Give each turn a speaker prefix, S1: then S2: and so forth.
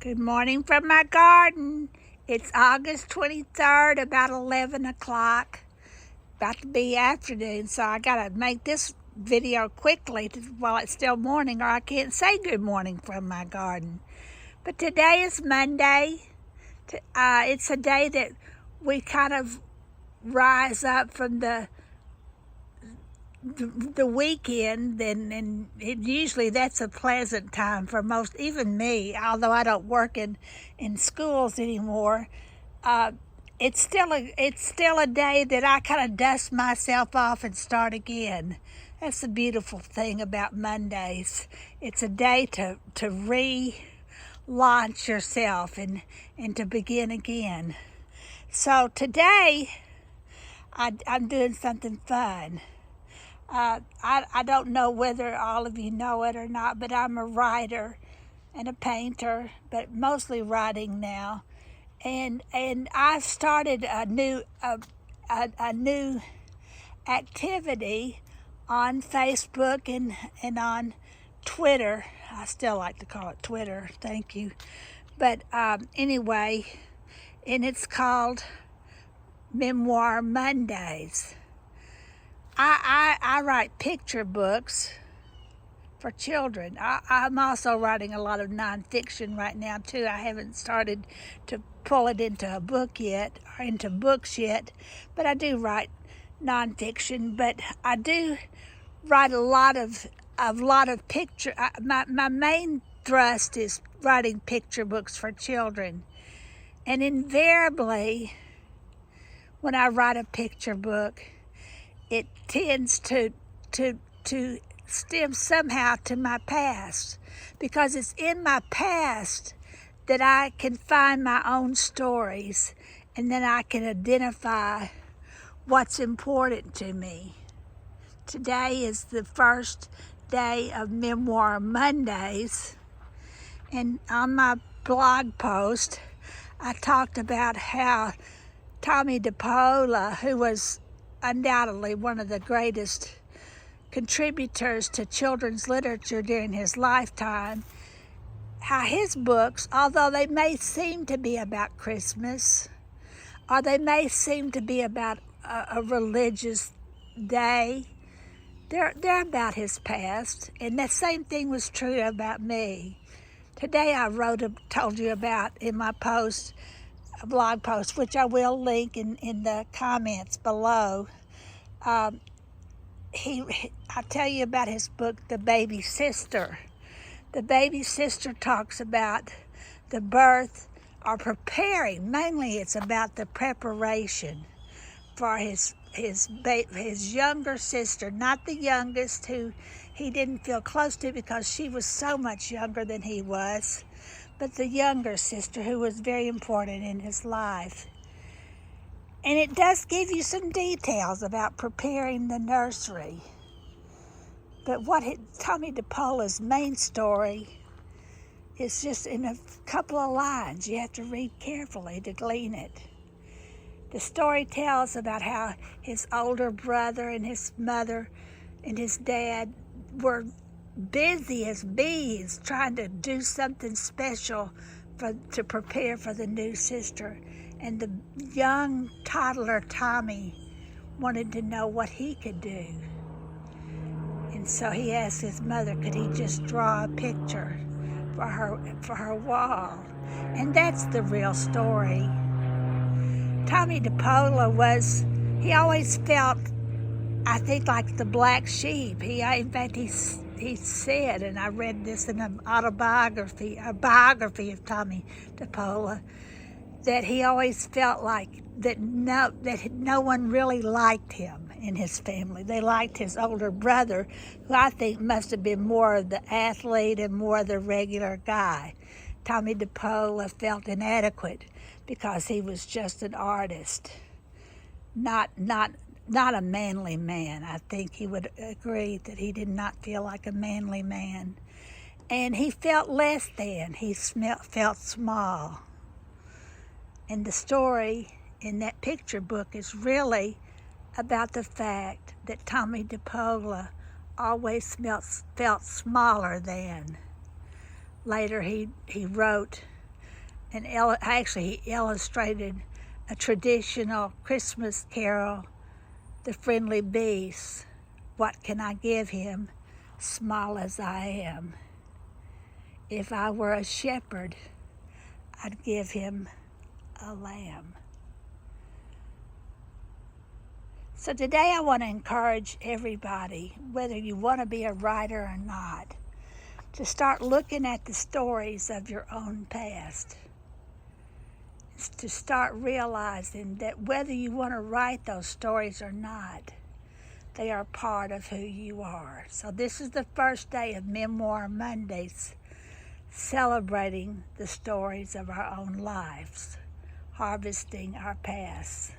S1: Good morning from my garden. It's August 23rd, about 11 o'clock. About to be afternoon, so I gotta make this video quickly while it's still morning, or I can't say good morning from my garden. But today is Monday. It's a day that we kind of rise up from the weekend, and usually that's a pleasant time for most, even me, although I don't work in schools anymore. It's still a day that I kind of dust myself off and start again. That's the beautiful thing about Mondays. It's a day to relaunch yourself and to begin again. So today I'm doing something fun. I don't know whether all of you know it or not, but I'm a writer and a painter, but mostly writing now. And I've started a new activity on Facebook and on Twitter. I still like to call it Twitter. Thank you. But anyway, and it's called Memoir Mondays. I write picture books for children. I'm also writing a lot of nonfiction right now too. I haven't started to pull it into a book yet, or into books yet, but I do write nonfiction. But I do write a lot of picture. My main thrust is writing picture books for children, and invariably, when I write a picture book, it tends to stem somehow to my past, because it's in my past that I can find my own stories, and then I can identify what's important to me. Today is the first day of Memoir Mondays, and on my blog post I talked about how Tommy DePaola, who was undoubtedly one of the greatest contributors to children's literature during his lifetime, how his books, although they may seem to be about Christmas, or they may seem to be about a religious day, they're about his past. And the same thing was true about me. Today I told you about in my post, a blog post, which I will link in the comments below. I tell you about his book, The Baby Sister. The Baby Sister talks about the birth, or preparing. Mainly it's about the preparation for his younger sister, not the youngest, who he didn't feel close to because she was so much younger than he was, but the younger sister, who was very important in his life. And it does give you some details about preparing the nursery. But Tommy DePaola's main story is just in a couple of lines. You have to read carefully to glean it. The story tells about how his older brother and his mother and his dad were busy as bees trying to do something special to prepare for the new sister. And the young toddler Tommy wanted to know what he could do. And so he asked his mother, could he just draw a picture for her wall? And that's the real story. Tommy DePaola he always felt, I think, like the black sheep. In fact, he said, and I read this in a biography of Tommy DePaola, that he always felt like that no one really liked him in his family. They liked his older brother, who I think must have been more of the athlete and more of the regular guy. Tommy DePaola felt inadequate because he was just an artist, not a manly man. I think he would agree that he did not feel like a manly man. And he felt less than. He felt small. And the story in that picture book is really about the fact that Tommy DePaola always felt smaller than. Later he wrote And actually, he illustrated a traditional Christmas carol, The Friendly Beast. What can I give him, small as I am? If I were a shepherd, I'd give him a lamb. So today I want to encourage everybody, whether you want to be a writer or not, to start looking at the stories of your own past. It's to start realizing that whether you want to write those stories or not, they are part of who you are. So this is the first day of Memoir Mondays, celebrating the stories of our own lives, harvesting our past.